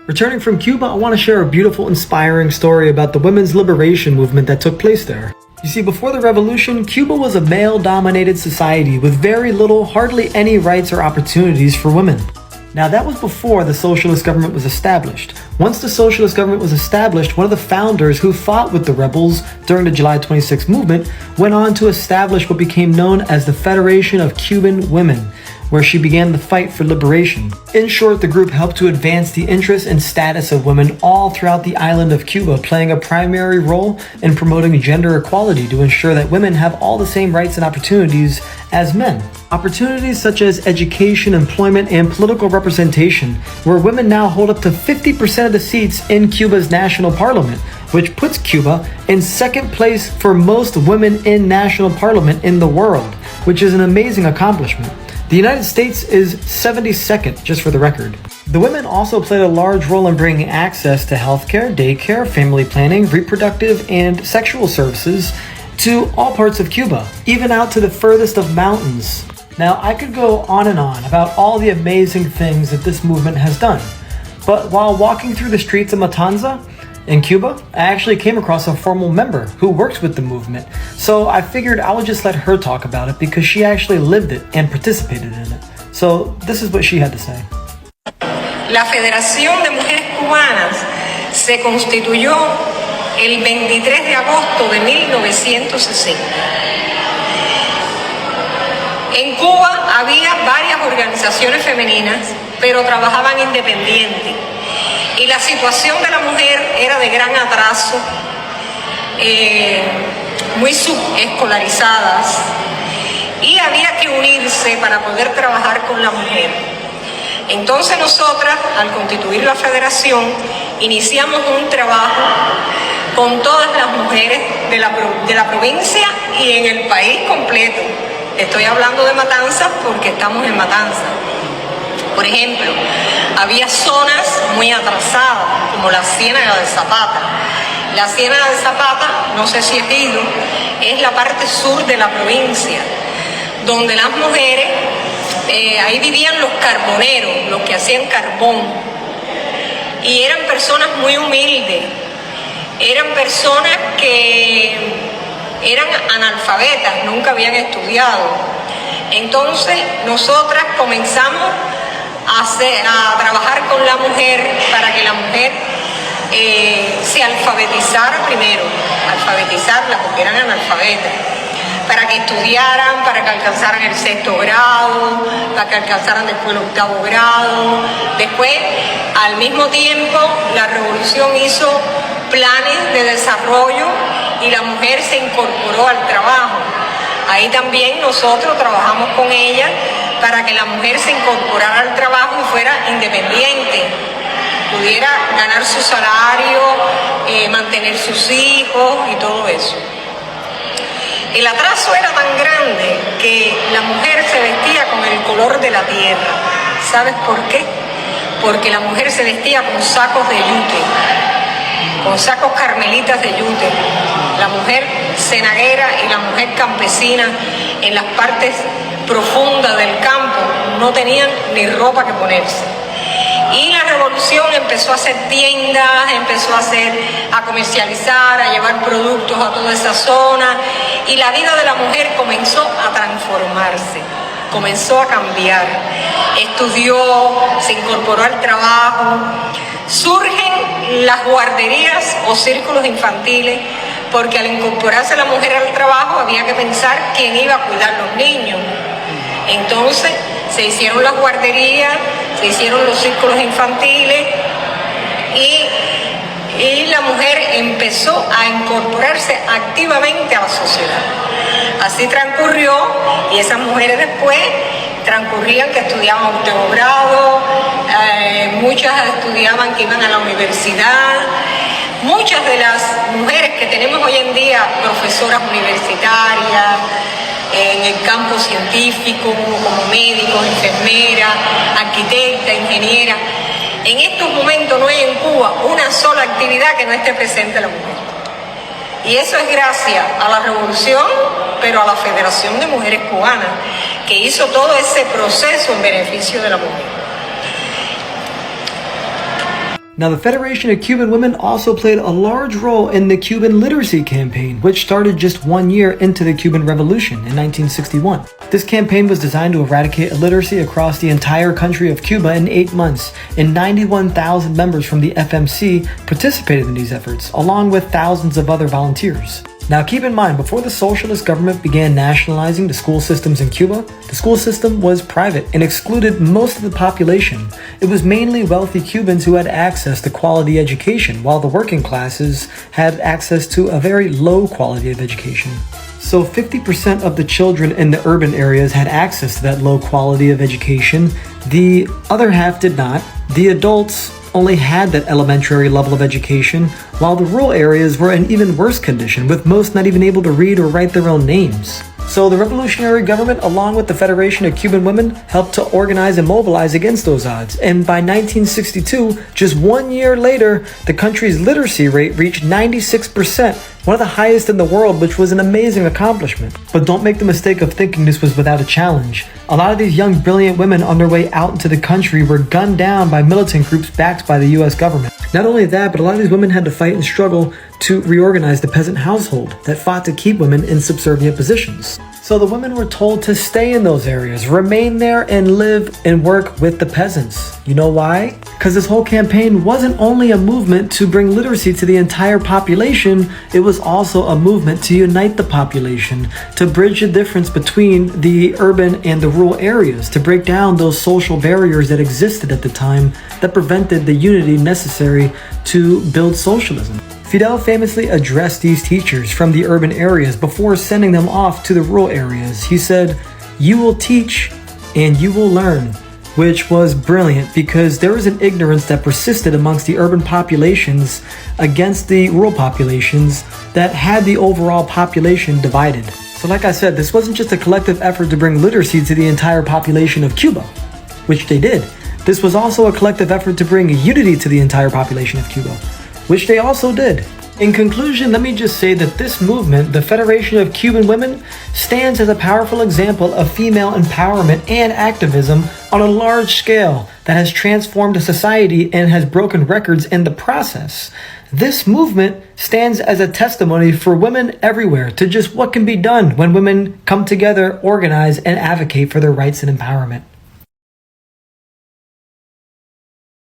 Returning from Cuba, I want to share a beautiful, inspiring story about the women's liberation movement that took place there. You see, before the revolution, Cuba was a male-dominated society with very little, hardly any rights or opportunities for women. Now, that was before the socialist government was established. Once the socialist government was established, one of the founders who fought with the rebels during the July 26 movement went on to establish what became known as the Federation of Cuban Women, where she began the fight for liberation. In short, the group helped to advance the interests and status of women all throughout the island of Cuba, playing a primary role in promoting gender equality to ensure that women have all the same rights and opportunities as men. Opportunities such as education, employment, and political representation, where women now hold up to 50% of the seats in Cuba's national parliament, which puts Cuba in second place for most women in national parliament in the world, which is an amazing accomplishment. The United States is 72nd, just for the record. The women also played a large role in bringing access to healthcare, daycare, family planning, reproductive, and sexual services to all parts of Cuba, even out to the furthest of mountains. Now, I could go on and on about all the amazing things that this movement has done, but while walking through the streets of Matanza in Cuba, I actually came across a former member who works with the movement, so I figured I would just let her talk about it because she actually lived it and participated in it. So this is what she had to say. La Federación de Mujeres Cubanas se constituyó el 23 de agosto de 1960. En Cuba había varias organizaciones femeninas, pero trabajaban independiente. Y la situación de la mujer era de gran atraso, muy subescolarizadas, y había que unirse para poder trabajar con la mujer. Entonces nosotras, al constituir la federación, iniciamos un trabajo con todas las mujeres de la provincia y en el país completo. Estoy hablando de Matanzas porque estamos en Matanzas. Por ejemplo, había zonas muy atrasadas, como la Ciénaga de Zapata. La Ciénaga de Zapata, no sé si has ido, es la parte sur de la provincia, donde las mujeres, ahí vivían los carboneros, los que hacían carbón, y eran personas muy humildes, eran personas que eran analfabetas, nunca habían estudiado. Entonces, nosotras comenzamos a trabajar con la mujer para que la mujer se alfabetizara primero, alfabetizarla porque eran analfabetas, para que estudiaran, para que alcanzaran el 6º grado, para que alcanzaran después el 8º grado. Después, al mismo tiempo, la revolución hizo planes de desarrollo y la mujer se incorporó al trabajo. Ahí también nosotros trabajamos con ella para que la mujer se incorporara al trabajo y fuera independiente, pudiera ganar su salario, mantener sus hijos y todo eso. El atraso era tan grande que la mujer se vestía con el color de la tierra. ¿Sabes por qué? Porque la mujer se vestía con sacos de yute, con sacos carmelitas de yute. La mujer cenaguera y la mujer campesina en las partes profundas del campo no tenían ni ropa que ponerse. Y la revolución empezó a hacer tiendas, empezó a comercializar, a llevar productos a toda esa zona, y la vida de la mujer comenzó a transformarse, comenzó a cambiar. Estudió, se incorporó al trabajo, surgen las guarderías o círculos infantiles, porque al incorporarse la mujer al trabajo había que pensar quién iba a cuidar a los niños. Entonces se hicieron las guarderías, se hicieron los círculos infantiles y la mujer empezó a incorporarse activamente a la sociedad. Así transcurrió, y esas mujeres después transcurrían que estudiaban 8º grado, muchas estudiaban que iban a la universidad. Muchas de las mujeres que tenemos hoy en día, profesoras universitarias, en el campo científico, como médicos, enfermeras, arquitectas, ingenieras, en estos momentos no hay en Cuba una sola actividad que no esté presente la mujer. Y eso es gracias a la revolución, pero a la Federación de Mujeres Cubanas, que hizo todo ese proceso en beneficio de la mujer. Now, the Federation of Cuban Women also played a large role in the Cuban literacy campaign, which started just 1 year into the Cuban Revolution in 1961. This campaign was designed to eradicate illiteracy across the entire country of Cuba in 8 months, and 91,000 members from the FMC participated in these efforts, along with thousands of other volunteers. Now keep in mind, before the socialist government began nationalizing the school systems in Cuba, the school system was private and excluded most of the population. It was mainly wealthy Cubans who had access to quality education, while the working classes had access to a very low quality of education. So 50% of the children in the urban areas had access to that low quality of education. The other half did not. The adults only had that elementary level of education, while the rural areas were in even worse condition, with most not even able to read or write their own names. So the revolutionary government, along with the Federation of Cuban Women, helped to organize and mobilize against those odds. And by 1962, just 1 year later, the country's literacy rate reached 96%, one of the highest in the world, which was an amazing accomplishment. But don't make the mistake of thinking this was without a challenge. A lot of these young, brilliant women on their way out into the country were gunned down by militant groups backed by the US government. Not only that, but a lot of these women had to fight and struggle to reorganize the peasant household that fought to keep women in subservient positions. So the women were told to stay in those areas, remain there, and live and work with the peasants. You know why? Because this whole campaign wasn't only a movement to bring literacy to the entire population, it was also a movement to unite the population, to bridge the difference between the urban and the rural areas, to break down those social barriers that existed at the time that prevented the unity necessary to build socialism. Fidel famously addressed these teachers from the urban areas before sending them off to the rural areas. He said, "You will teach and you will learn," which was brilliant because there was an ignorance that persisted amongst the urban populations against the rural populations that had the overall population divided. So like I said, this wasn't just a collective effort to bring literacy to the entire population of Cuba, which they did. This was also a collective effort to bring unity to the entire population of Cuba, which they also did. In conclusion, let me just say that this movement, the Federation of Cuban Women, stands as a powerful example of female empowerment and activism on a large scale that has transformed a society and has broken records in the process. This movement stands as a testimony for women everywhere to just what can be done when women come together, organize, and advocate for their rights and empowerment.